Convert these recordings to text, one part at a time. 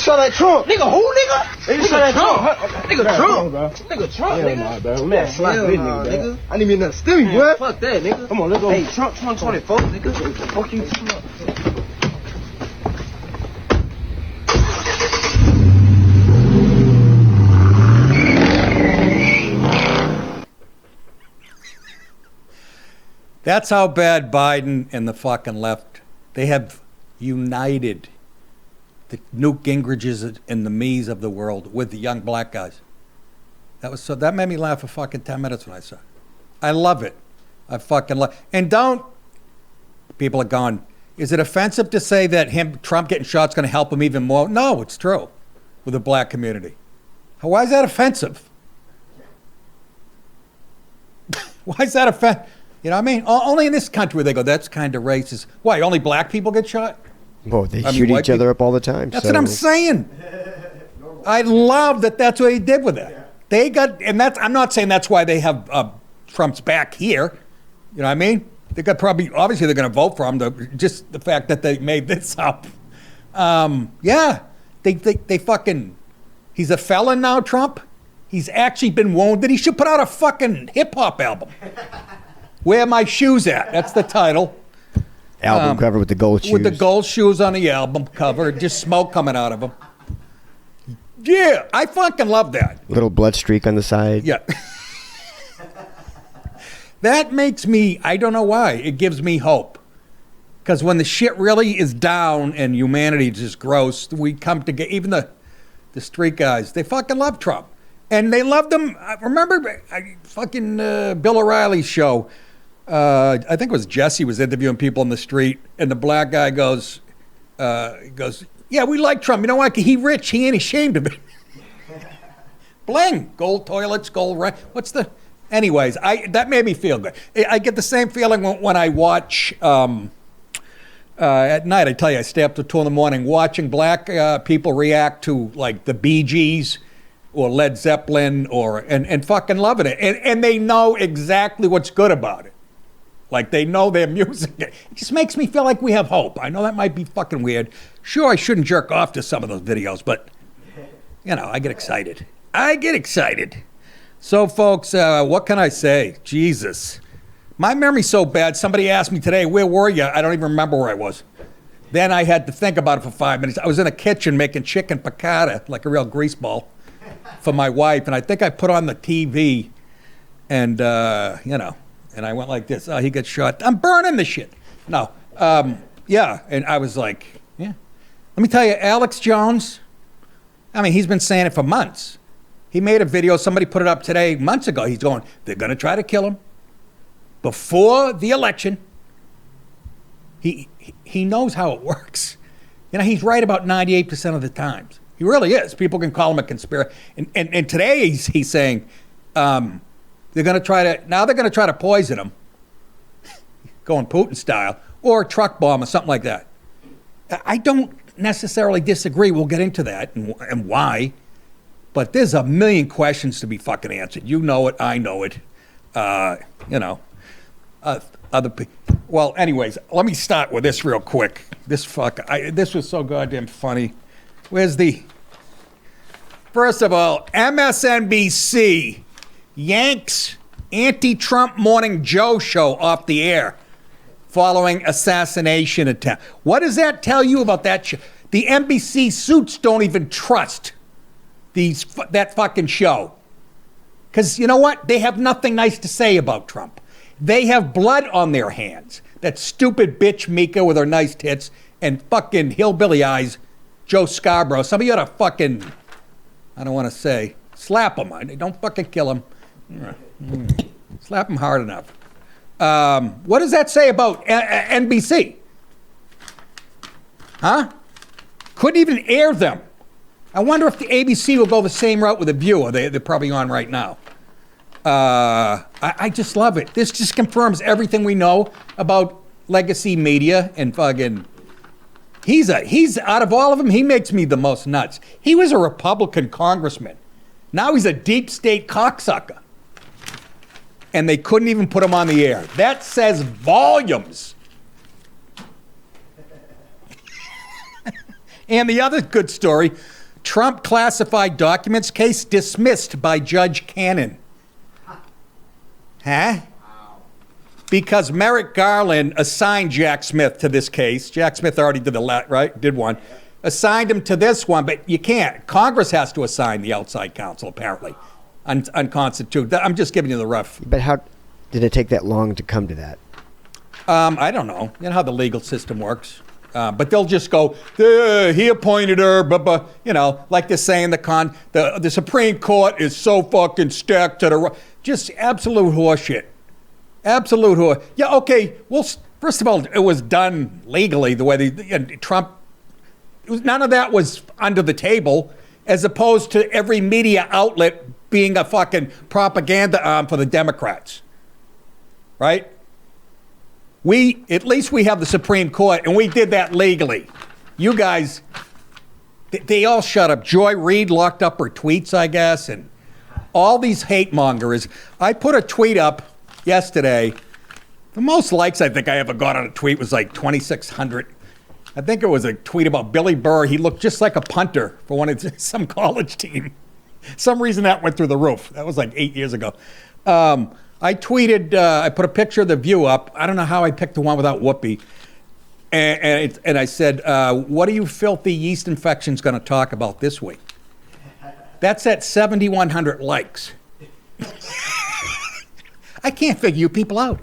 shot at Trump. Nigga, who, nigga? They just shot at Trump. Nigga, Trump. Nigga, Trump, nigga. nigga. Bro. Man, slap this nigga. I need me another stimmy, boy. Fuck that, nigga. Come on, let's go. Hey, Trump 24, nigga. Fuck you, Trump. That's how bad Biden and the fucking left, they have united the Newt Gingriches and the me's of the world with the young black guys. That made me laugh for fucking 10 minutes when I saw it. I love it. I fucking love it. And people are going, is it offensive to say that Trump getting shot's going to help him even more? No, it's true with the black community. Why is that offensive? Why is that offensive? You know what I mean? Only in this country where they go, that's kind of racist. Why, only black people get shot? Well, they shoot each other up all the time. That's what I'm saying. I love that that's what he did with that. They got, and I'm not saying that's why they have Trump's back here. You know what I mean? They got obviously they're going to vote for him, just the fact that they made this up. Yeah, they fucking, he's a felon now, Trump. He's actually been wounded. He should put out a fucking hip-hop album. Where My Shoes At? That's the title. Album cover with the gold shoes. With the gold shoes on the album cover, just smoke coming out of them. Yeah, I fucking love that. Little blood streak on the side. Yeah. That makes me, I don't know why, it gives me hope. Because when the shit really is down and humanity is just gross, we come together, even the street guys, they fucking love Trump. And they loved him. Remember fucking Bill O'Reilly's show? I think it was Jesse was interviewing people in the street, and the black guy goes, yeah, we like Trump. You know why? He rich. He ain't ashamed of it. Bling. Gold toilets, gold rent. Anyways, that made me feel good. I get the same feeling when I watch, at night, I tell you, I stay up till 2 in the morning watching black people react to, like, the Bee Gees or Led Zeppelin and fucking loving it. And they know exactly what's good about it. Like, they know their music. It just makes me feel like we have hope. I know that might be fucking weird. Sure, I shouldn't jerk off to some of those videos, but, you know, I get excited. So, folks, what can I say? Jesus. My memory's so bad. Somebody asked me today, where were you? I don't even remember where I was. Then I had to think about it for 5 minutes. I was in the kitchen making chicken piccata, like a real greaseball, for my wife. And I think I put on the TV and, you know, and I went like this. Oh, he gets shot. I'm burning the shit. No. Yeah. And I was like, yeah. Let me tell you, Alex Jones, I mean, he's been saying it for months. He made a video. Somebody put it up today, months ago. He's going, they're going to try to kill him before the election. He knows how it works. You know, he's right about 98% of the times. He really is. People can call him a conspiracy. And today he's saying, they're going to try to poison him, going Putin style, or a truck bomb or something like that. I don't necessarily disagree. We'll get into that and why. But there's a million questions to be fucking answered. You know it. I know it. You know, other people. Well, anyways, let me start with this real quick. This was so goddamn funny. First of all, MSNBC yanks anti-Trump Morning Joe show off the air following assassination attempt. What does that tell you about that show? The NBC suits don't even trust that fucking show. Because you know what? They have nothing nice to say about Trump. They have blood on their hands. That stupid bitch Mika with her nice tits and fucking hillbilly eyes, Joe Scarborough. Some of you ought to fucking, I don't want to say, slap him. Don't fucking kill him. Slap him hard enough. What does that say about NBC? Huh? Couldn't even air them. I wonder if the ABC will go the same route with The View. They're probably on right now. I just love it. This just confirms everything we know about legacy media and fucking. He's out of all of them, he makes me the most nuts. He was a Republican congressman. Now he's a deep state cocksucker. And they couldn't even put him on the air. That says volumes. And the other good story, Trump classified documents case dismissed by Judge Cannon. Huh? Because Merrick Garland assigned Jack Smith to this case. Jack Smith already did did one. Assigned him to this one, but you can't. Congress has to assign the outside counsel, apparently, unconstituted. I'm just giving you the rough. But how did it take that long to come to that? I don't know. You know how the legal system works. But they'll just go, he appointed her, but like they're saying the Supreme Court is so fucking stacked to the just absolute horseshit. Absolute horse. Yeah, okay. Well, first of all, it was done legally the way Trump. None of that was under the table, as opposed to every media outlet being a fucking propaganda arm for the Democrats. Right? At least we have the Supreme Court, and we did that legally. You guys, they all shut up. Joy Reid locked up her tweets, I guess, and all these hate mongers. I put a tweet up yesterday. The most likes I think I ever got on a tweet was like 2,600. I think it was a tweet about Billy Burr. He looked just like a punter for some college team. Some reason that went through the roof. That was like 8 years ago. I tweeted, I put a picture of the View up. I don't know how I picked the one without Whoopi. And I said, what are you filthy yeast infections going to talk about this week? That's at 7,100 likes. I can't figure you people out.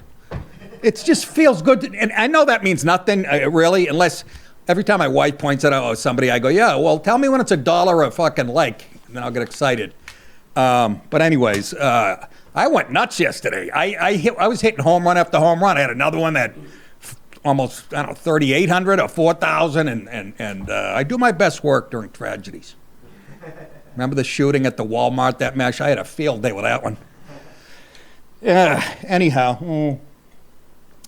It just feels good. And I know that means nothing, really, unless every time my wife points it out, somebody, I go, yeah, well, tell me when it's $1 a fucking like, and then I'll get excited. But anyways, I went nuts yesterday. I was hitting home run after home run. I had another one that almost, 3,800 or 4,000, and I do my best work during tragedies. Remember the shooting at the Walmart, that mesh? I had a field day with that one. Anyhow,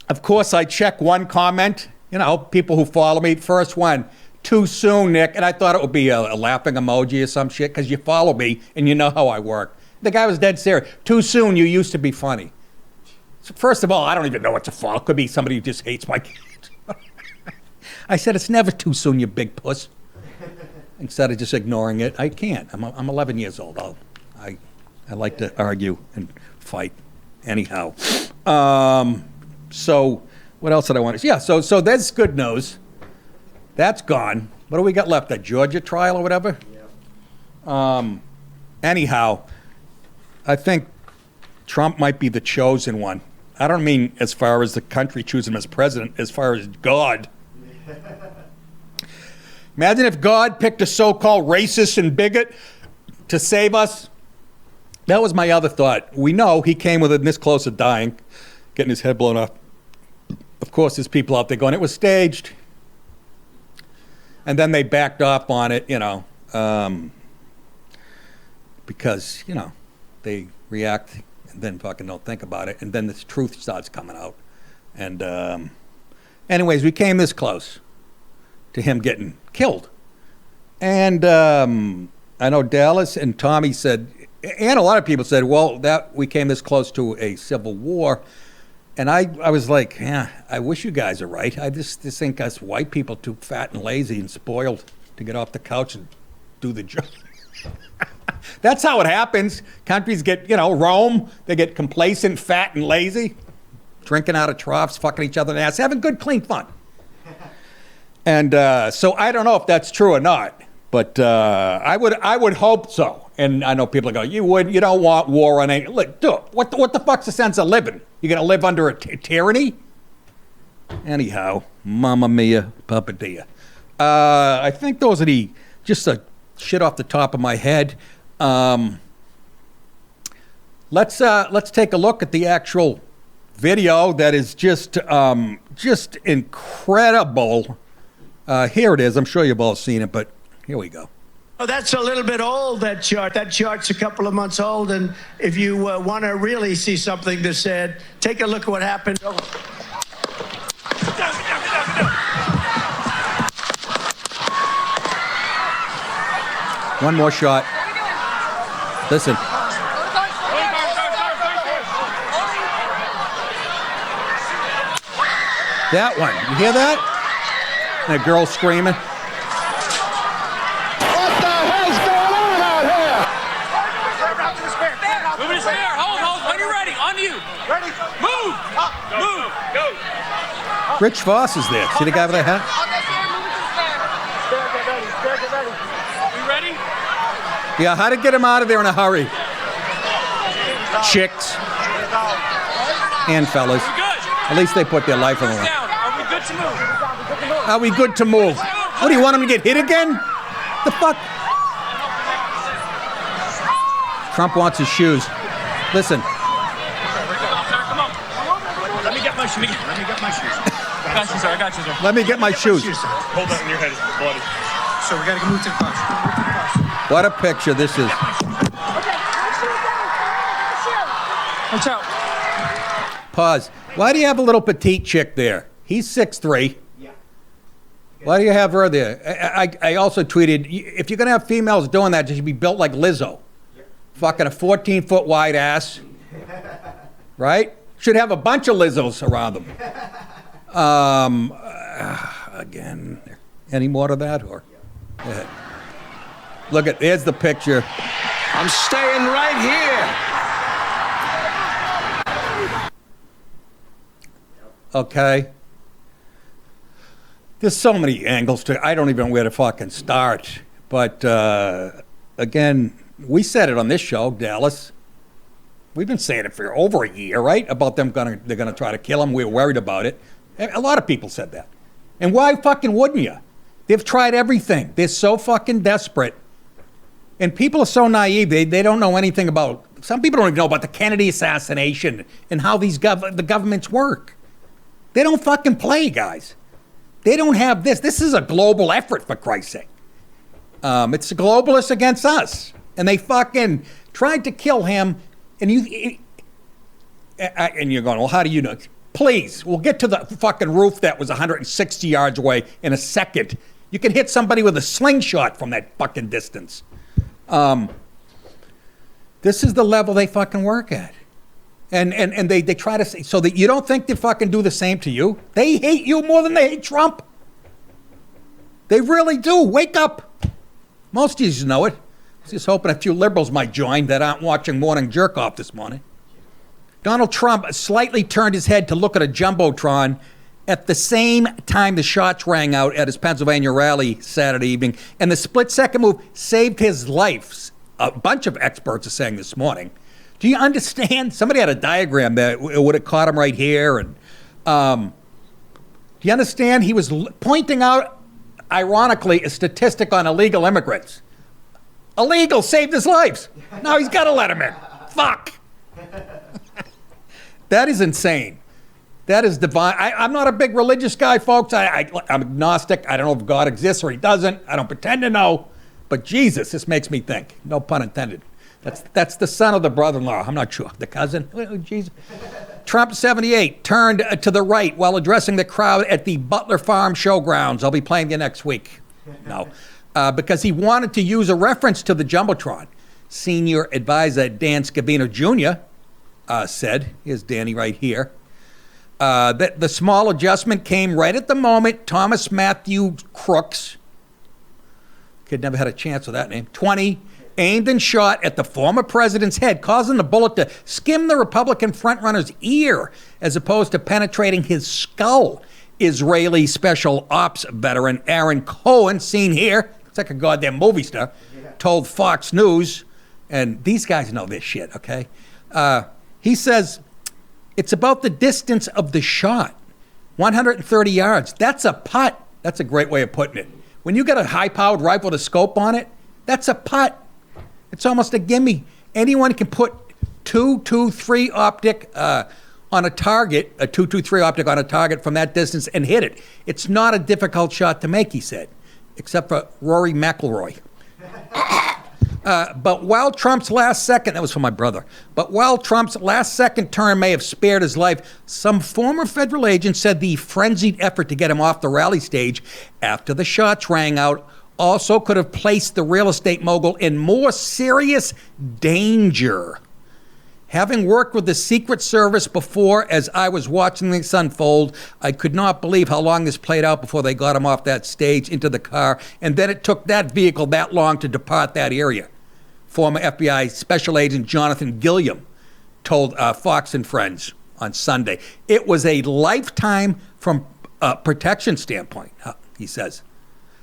of course, I check one comment. People who follow me. First one, too soon, Nick. And I thought it would be a laughing emoji or some shit, because you follow me and you know how I work. The guy was dead serious. Too soon, you used to be funny. So first of all, I don't even know what to follow. Could be somebody who just hates my kids. I said, it's never too soon, you big puss. Instead of just ignoring it, I can't. I'm 11 years old. I like to argue and fight. Anyhow. So what else did I want to? Yeah, so that's good news. That's gone. What do we got left? That Georgia trial or whatever? Yeah. Anyhow, I think Trump might be the chosen one. I don't mean as far as the country choosing him as president, as far as God. Imagine if God picked a so-called racist and bigot to save us. That was my other thought. We know he came within this close to dying, getting his head blown off. Of course, there's people out there going, it was staged. And then they backed off on it, because, they react and then fucking don't think about it. And then the truth starts coming out. And anyways, we came this close to him getting killed. And I know Dallas and Tommy said, and a lot of people said, well, that we came this close to a civil war. And I was like, yeah, I wish you guys are right. I just think us white people too fat and lazy and spoiled to get off the couch and do the job. That's how it happens. Countries get, Rome, they get complacent, fat, and lazy, drinking out of troughs, fucking each other in the ass, having good, clean fun. And so I don't know if that's true or not, but I would hope so. And I know people go, you don't want war on any. Look, dude, what the fuck's the sense of living? You gonna live under a tyranny? Anyhow, Mamma Mia, Papa Dia. I think those are just a shit off the top of my head. Let's take a look at the actual video that is just incredible. Here it is. I'm sure you've all seen it, but here we go. Oh, that's a little bit old, that chart. That chart's a couple of months old, and if you want to really see something that's said, take a look at what happened. One more shot. Listen. That one. You hear that? And a girl screaming. Just there. Hold. When you're ready. On you. Ready. Move. Move. Go. Rich Voss is there. See the guy with the hat? You ready? Yeah, how to get him out of there in a hurry. Chicks and fellas. We good. At least they put their life on the line. Down. Are we good to move? Are we good to move? What, do you want him to get hit again? The fuck? Trump wants his shoes. Listen. Come on. Let me get my shoes. I got you, sir. Let me get my shoes. Hold that in your head. It's bloody. So we got to move to the bus. What a picture this is. Watch out. Pause. Why do you have a little petite chick there? He's 6'3". Why do you have her there? I also tweeted, if you're going to have females doing that, they should be built like Lizzo. Fucking a 14-foot wide ass. Right? Should have a bunch of Lizzos around them. Again, any more to that? Or yeah. Look at, there's the picture. I'm staying right here. Okay. There's so many angles to it. I don't even know where to fucking start. But again, we said it on this show, Dallas. We've been saying it for over a year, right? About they're gonna try to kill him. We're worried about it. A lot of people said that. And why fucking wouldn't you? They've tried everything. They're so fucking desperate. And people are so naive. They don't know anything about. Some people don't even know about the Kennedy assassination and how these the governments work. They don't fucking play, guys. They don't have this. This is a global effort, for Christ's sake. It's the globalists against us. And they fucking tried to kill him. And you're going, well, how do you know? Please, we'll get to the fucking roof that was 160 yards away in a second. You can hit somebody with a slingshot from that fucking distance. This is the level they fucking work at. And they try to say, so that you don't think they fucking do the same to you. They hate you more than they hate Trump. They really do. Wake up. Most of you know it. I was just hoping a few liberals might join that aren't watching Morning Jerk Off this morning. Donald Trump slightly turned his head to look at a Jumbotron at the same time the shots rang out at his Pennsylvania rally Saturday evening, and the split-second move saved his life. A bunch of experts are saying this morning. Do you understand? Somebody had a diagram that would have caught him right here. And do you understand? He was pointing out, ironically, a statistic on illegal immigrants. Illegal saved his life. Now he's got to let him in. Fuck. That is insane. That is divine. I'm not a big religious guy, folks. I'm agnostic. I don't know if God exists or he doesn't. I don't pretend to know. But Jesus, this makes me think. No pun intended. That's the son of the brother-in-law. I'm not sure. The cousin? Jesus. Trump, 78, turned to the right while addressing the crowd at the Butler Farm Showgrounds. I'll be playing you next week. No. Because he wanted to use a reference to the Jumbotron. Senior advisor Dan Scavino Jr. Said, here's Danny right here, that the small adjustment came right at the moment Thomas Matthew Crooks, kid never had a chance with that name, 20, aimed and shot at the former president's head, causing the bullet to skim the Republican frontrunner's ear as opposed to penetrating his skull. Israeli special ops veteran Aaron Cohen, seen here, it's like a goddamn movie star, told Fox News, and these guys know this shit, okay? He says, it's about the distance of the shot, 130 yards. That's a putt. That's a great way of putting it. When you got a high-powered rifle with a scope on it, that's a putt. It's almost a gimme. Anyone can put 2-2-3 optic on a target, a 2-2-3 optic on a target from that distance and hit it. It's not a difficult shot to make, he said, except for Rory McIlroy. But while Trump's last second, that was for my brother, but while Trump's last second turn may have spared his life, some former federal agents said the frenzied effort to get him off the rally stage after the shots rang out also could have placed the real estate mogul in more serious danger. Having worked with the Secret Service before as I was watching this unfold, I could not believe how long this played out before they got him off that stage into the car, and then it took that vehicle that long to depart that area. Former FBI Special Agent Jonathan Gilliam told Fox and Friends on Sunday. It was a lifetime from a protection standpoint, he says.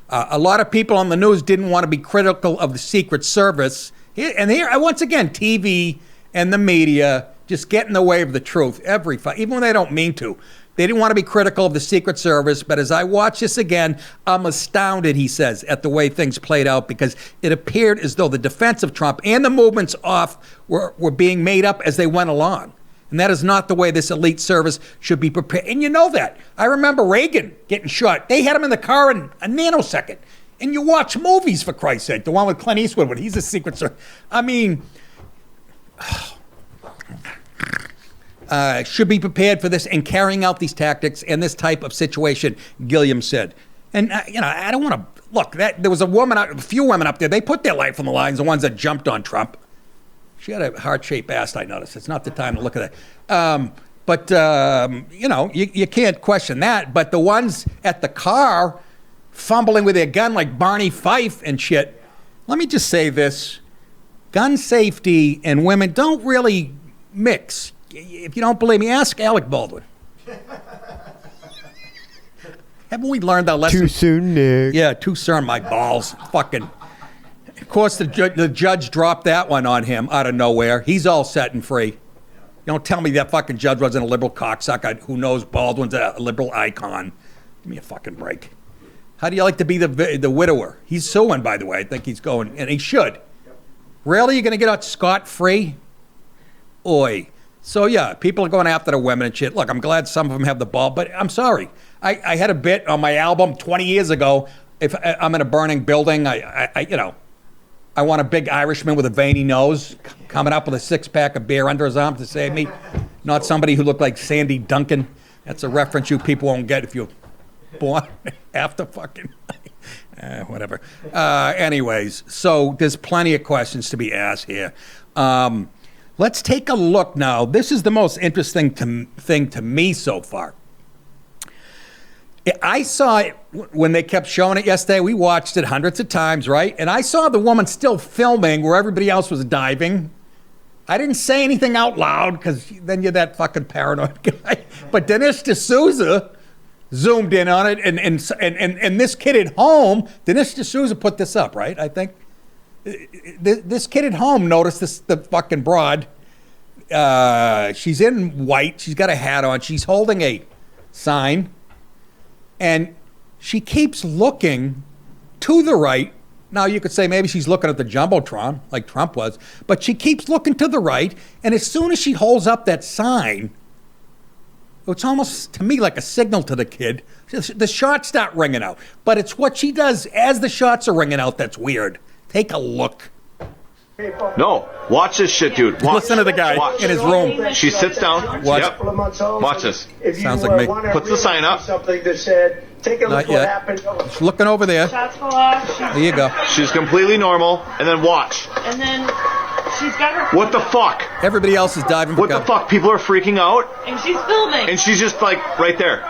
A lot of people on the news didn't want to be critical of the Secret Service. And here, once again, TV and the media just get in the way of the truth even when they don't mean to. They didn't want to be critical of the Secret Service, but as I watch this again, I'm astounded, he says, at the way things played out, because it appeared as though the defense of Trump and the movements off were being made up as they went along. And that is not the way this elite service should be prepared. And you know that. I remember Reagan getting shot. They had him in the car in a nanosecond. And you watch movies, for Christ's sake, the one with Clint Eastwood when he's a Secret Service. I mean, should be prepared for this and carrying out these tactics in this type of situation, Gilliam said. And, I don't want to, look, there was a few women up there, they put their life on the line, the ones that jumped on Trump. She had a heart-shaped ass, I noticed. It's not the time to look at that. You can't question that. But the ones at the car fumbling with their gun like Barney Fife and shit, let me just say this. Gun safety and women don't really mix. If you don't believe me, ask Alec Baldwin. Haven't we learned our lesson? Too soon, Nick. Yeah, too soon, my balls. Fucking. Of course, the judge dropped that one on him out of nowhere. He's all set and free. Don't tell me that fucking judge wasn't a liberal cocksucker who knows Baldwin's a liberal icon. Give me a fucking break. How do you like to be the widower? He's suing, by the way. I think he's going, and he should. Really? You're going to get out scot-free? Oi. So, yeah, people are going after the women and shit. Look, I'm glad some of them have the ball, but I'm sorry. I had a bit on my album 20 years ago. If I'm in a burning building, I want a big Irishman with a veiny nose coming up with a six-pack of beer under his arm to save me. Not somebody who looked like Sandy Duncan. That's a reference you people won't get if you're born after fucking... whatever. Anyways, so there's plenty of questions to be asked here. Let's take a look now. This is the most interesting thing to me so far. I saw it when they kept showing it yesterday. We watched it hundreds of times, right? And I saw the woman still filming where everybody else was diving. I didn't say anything out loud because then you're that fucking paranoid guy. But Dinesh D'Souza zoomed in on it, and this kid at home, Dinesh D'Souza put this up, right? I think this kid at home noticed the fucking broad. She's in white. She's got a hat on. She's holding a sign. And she keeps looking to the right. Now, you could say maybe she's looking at the Jumbotron, like Trump was. But she keeps looking to the right. And as soon as she holds up that sign, it's almost, to me, like a signal to the kid. The shots start ringing out. But it's what she does as the shots are ringing out that's weird. Take a look. No, watch this shit, dude. Watch. Listen to the guy in his room. She sits down. Watch. Yep. Watch this. Sounds like me. Puts the sign up. Something that said, take a look Not what yet. happened. She's looking over there. Shots go off. There you go. She's completely normal, and then watch. And then she's got her. What the fuck? Everybody else is diving for What the cover. fuck? People are freaking out, And she's filming. and she's just like right there.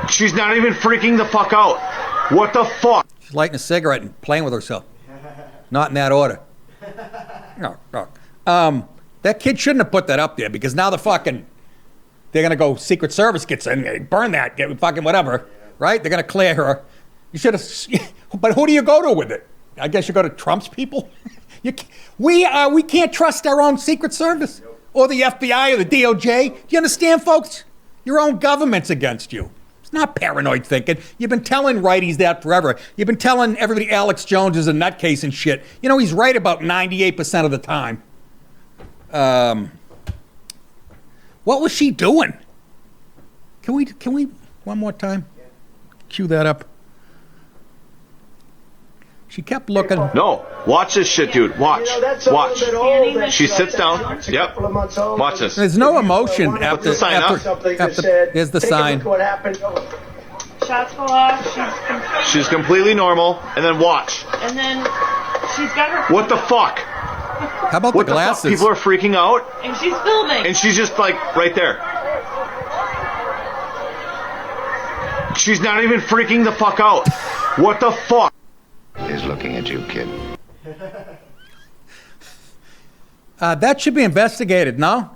She's not even freaking the fuck out. What the fuck? She's lighting a cigarette and playing with herself. Not in that order. No. That kid shouldn't have put that up there because now they're going to go, Secret Service gets in, burn that, get fucking whatever, right? They're going to clear her. You should have, but who do you go to with it? I guess you go to Trump's people? We can't trust our own Secret Service or the FBI or the DOJ. Do you understand, folks? Your own government's against you. It's not paranoid thinking. You've been telling righties that forever. You've been telling everybody Alex Jones is a nutcase and shit. You know, he's right about 98% of the time. What was she doing? Can we one more time? Cue that up. She kept looking. No, watch this shit, dude. Watch. Watch. She sits down. Yep. Watch this. There's no emotion after. the sign up. There's the sign. What happened? Shots go off. She's completely normal, and then watch. And then she's got her. What the fuck? How about What the the fuck? glasses? People are freaking out, And she's filming. and she's just like right there. She's not even freaking the fuck out. What the fuck? Is looking at you, kid. That should be investigated, no?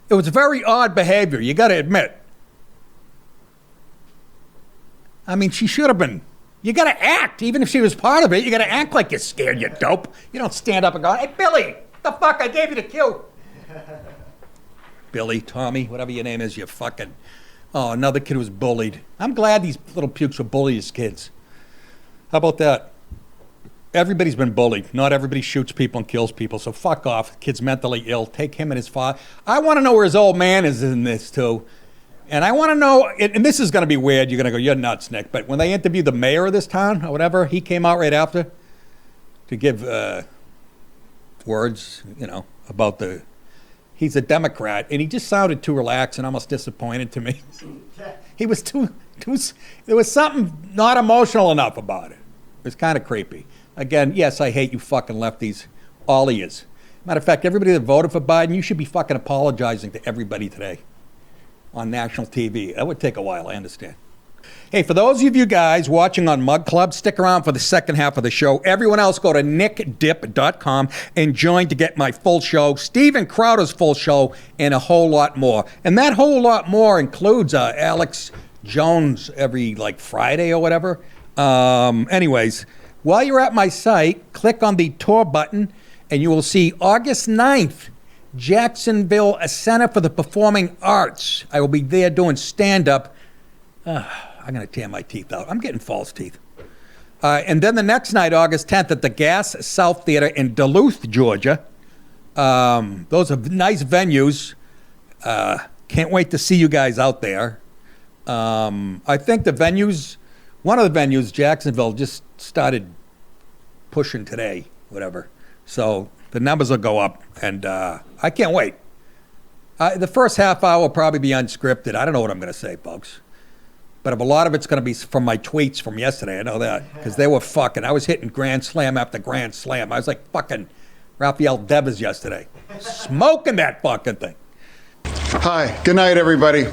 It was very odd behavior, you got to admit. I mean, she should have been. You got to act, even if she was part of it. You got to act like you're scared, you dope. You don't stand up and go, "Hey, Billy, what the fuck? I gave you the cue." Billy, Tommy, whatever your name is, you fucking. Oh, another kid was bullied. I'm glad these little pukes were bullied as kids. How about that? Everybody's been bullied. Not everybody shoots people and kills people, so fuck off. The kid's mentally ill. Take him and his father. I want to know where his old man is in this, too. And I want to know, and this is going to be weird. You're going to go, "You're nuts, Nick." But when they interviewed the mayor of this town or whatever, he came out right after to give words, about the... He's a Democrat, and he just sounded too relaxed and almost disappointed to me. He was too... There was something not emotional enough about it. It was kind of creepy. Again, yes, I hate you fucking lefties. All of yous. Matter of fact, everybody that voted for Biden, you should be fucking apologizing to everybody today on national TV. That would take a while, I understand. Hey, for those of you guys watching on Mug Club, stick around for the second half of the show. Everyone else, go to nickdip.com and join to get my full show, Steven Crowder's full show, and a whole lot more. And that whole lot more includes Alex Jones every, Friday or whatever. Anyways, while you're at my site, click on the tour button, and you will see August 9th, Jacksonville, a Center for the Performing Arts. I will be there doing stand-up. I'm going to tear my teeth out. I'm getting false teeth. And then the next night, August 10th, at the Gas South Theater in Duluth, Georgia. Those are nice venues. Can't wait to see you guys out there. I think one of the venues, Jacksonville, just started pushing today, whatever. So the numbers will go up, and I can't wait. The first half hour will probably be unscripted. I don't know what I'm going to say, folks. But a lot of it's going to be from my tweets from yesterday. I know that, because they were fucking. I was hitting grand slam after grand slam. I was like fucking Rafael Devers yesterday. Smoking that fucking thing. Hi. Good night, everybody.